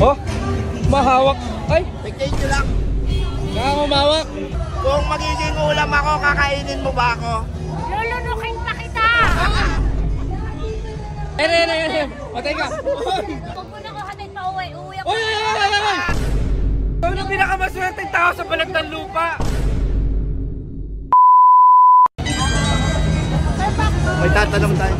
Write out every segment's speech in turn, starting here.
Oh, mahawak. Ay, Tignan nyo lang. nakangumawak. Kung magiging ulam ako, kakainin mo ba ako? Lulunukin pa kita! Matay ka. Huwag mo na ko hatid pa uwi. Uwi ako. Uy! Ikaw na pinakamaswerteng tao sa balat ng lupa. May tatanong tayo.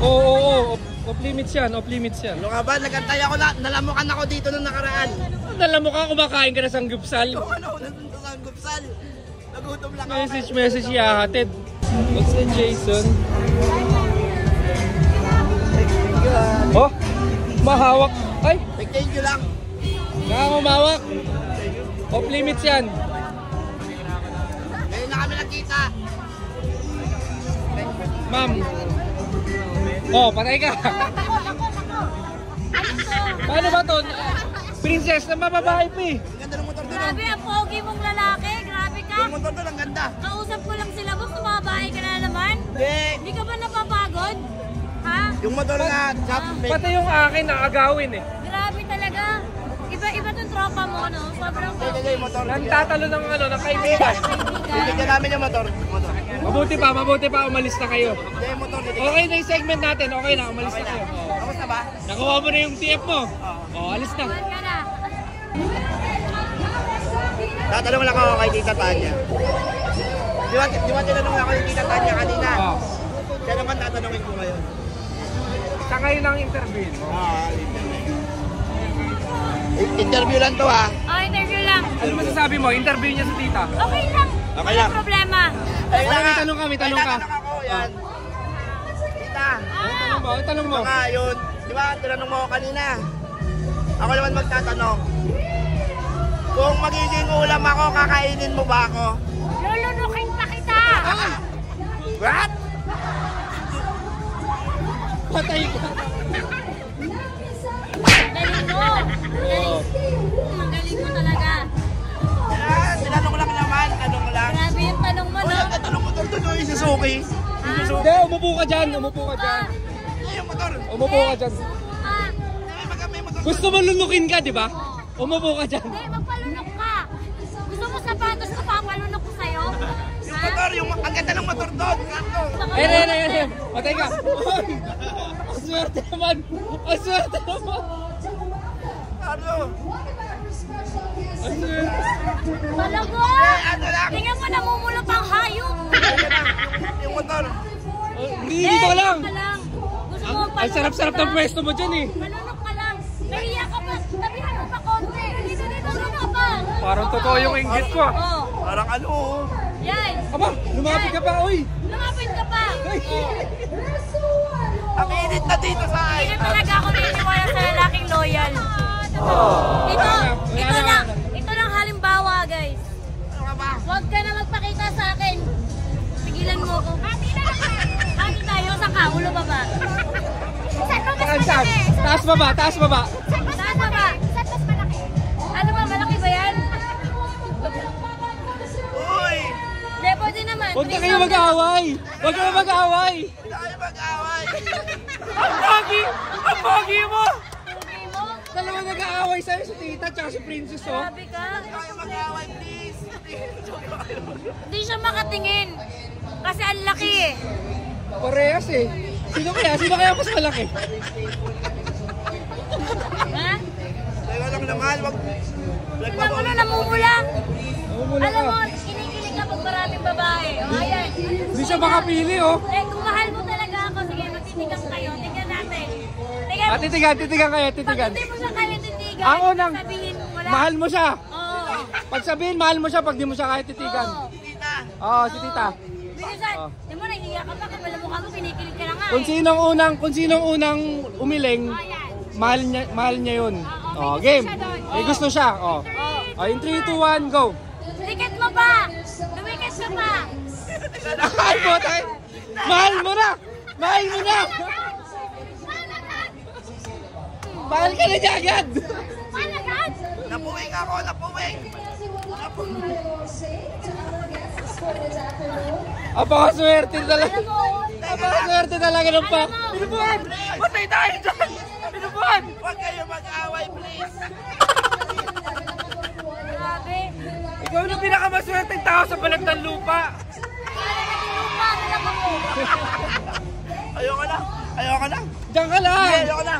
Oo. Off limits yan, off limits yan. Ano nga ba? Nagantay ako na. Nalamukan ako dito nung nakaraan. Alam mo ka, kumakain ka na sa sanggupsal. Ano na sa gupsal? Nagutom lang ako. Message ihahatid. What's that, Jason? Oh, mahawak. Ay, Tignan nyo lang. nakangumawak. Off limits yan. Ngayon na kami nagkita. Ma'am. Oh, patay ka. Paano ba to? Princess na mababae pa eh. Ang ganda ng motor doon. Grabe, ang pogi mong lalaki. Grabe ka. Yung motor doon, ang ganda. Kausap ko lang sila, boss. Tumabahay ka na naman. Hindi. Hindi ka ba napapagod? Ha? Yung motor na Pati yung akin nakagawin eh. Grabe talaga. Iba-iba tong tropa mo, no? Sobrang Hindi, pogi. yung motor. Nantatalo ng ng kaibigan. Bibigyan namin yung motor. Mabuti pa, umalis na kayo. Hindi, yung motor. Okay na yung segment natin, okay na, umalis na kayo. Kamusta ba? Nakuha mo na yung TF mo. Oh, alis na. Tuwan ka na. Tatanong lang ako kay Tita Tanya. Di ba tinanong ako kay Tita Tanya kanina? Oh. Kaya naman tatanungin ko ngayon. Sa kayo ng interview mo. Interview lang to ha. Oh, interview lang. Ano masasabi mo? Interview niya sa tita. Okay lang. Okay lang. Walang problema. Ay, May tanong ka, may tanong ka. May tanong ako, yan. Tita, Tanong mo. baka yun. Di ba tinanong mo ako kanina? Ako naman magtatanong. Kung magiging ulam ako, kakainin mo ba ako? Lulunukin pa kita. What? Patay ka. Galing mo. Galing mo talaga. Yan, tinanong lang naman. Tanong lang. Grabe yung tanong mo, Uy, no? ang tanong motor doon yung Suzuki. Hindi, umupo ka dyan. Ay, yung motor. Umupo ka dyan. Ah, May motor. Gusto mo lunukin ka, di ba? Umupo ka dyan. hindi, magpalunok ka. Gusto mo sapatos na papalunok ko sa'yo? Yung motor, ang ganda ng motor doon. Patay ka. Uy, ang swerte naman. Ang swerte naman. Ano? Ang swerte. Talaga? Ano lang? Tingnan mo, namumulot ang hayop. Yung motor. Hindi, dito ka lang. Gusto mo Ang magpalunok sarap-sarap ng pwesto mo dyan eh. Palunok ka lang. Nahiya ka pa. Tabihan mo pa konti. Dito, ano pa? Parang totoo yung inggit ko. Oh, Parang ano? yan. Aba, lumapit ka pa, uy. Lumapit ka pa. Ang init na dito sa Hindi akin. na talaga ako naniniwala sa lalaking loyal. Ito lang halimbawa, guys. Ano ka ba? Huwag ka na magpakita sa akin. Pigilan mo ako. Hati tayo, saan ka? Ulo baba. Saan ba mas Saan? malaki? Taas baba, taas baba. Saan baba? Saan mas malaki? Ano ba, malaki ba yan? Uy! Hindi, pwede naman. Huwag na kayo mag-aaway. Huwag ka na mag-aaway. Hindi tayo mag-away. Ang pogi mo. Okay mo? Dalawa nag-aaway sa'yo, si tita at si princess, oh. Grabe ka. Hindi tayo mag-away, please. Hindi siya makatingin. Kasi ang laki eh. Parehas eh. Sino kaya mas malaki? Ha? Teka lang naman, wag. Wala mo na namumula. Namumula Alam mo, ka. kinikilig ka pag maraming babae. O, ayan. Hindi siya makapili, oh. Eh, kung mahal mo talaga ako, sige, magtitigang kayo. Tingnan natin. Ah, titigan kayo, Pag titigan. hindi mo siya kaya titigan, Ang unang, sabihin mo wala. mahal mo siya. Oo. Pag sabihin, mahal mo siya pag di mo siya kaya titigan. Oo. Tita. Oo, si tita. Bilisan. Oo. Di mo, nahihiya ka pa. Kaya mukha mo, kinikilig ka na nga Kung sinong unang umiling, Ayan. mahal niya yun. Oo, Oh, may game. gusto siya doon. May gusto siya. Oh. Oo. Oh, in 3, 2, 1, go. Ticket mo ba? Lumikat ka pa. Ay, botay. Mahal mo na. Mahal mo na. Mahal ka na niya agad. Malagad. Napuwing ako, napuwing. Apakaswerte talaga. Alam mo, Napakaswerte talaga ng pa. Alam mo. Pinubuan! Patay tayo dyan! Pinubuan! Huwag kayo mag-away, please. Grabe. Ikaw na pinakamaswerteng tao sa balag ng lupa. Lupa na lang ako. Ayoko na. Ayoko na. Diyan ka lang! Ayoko na.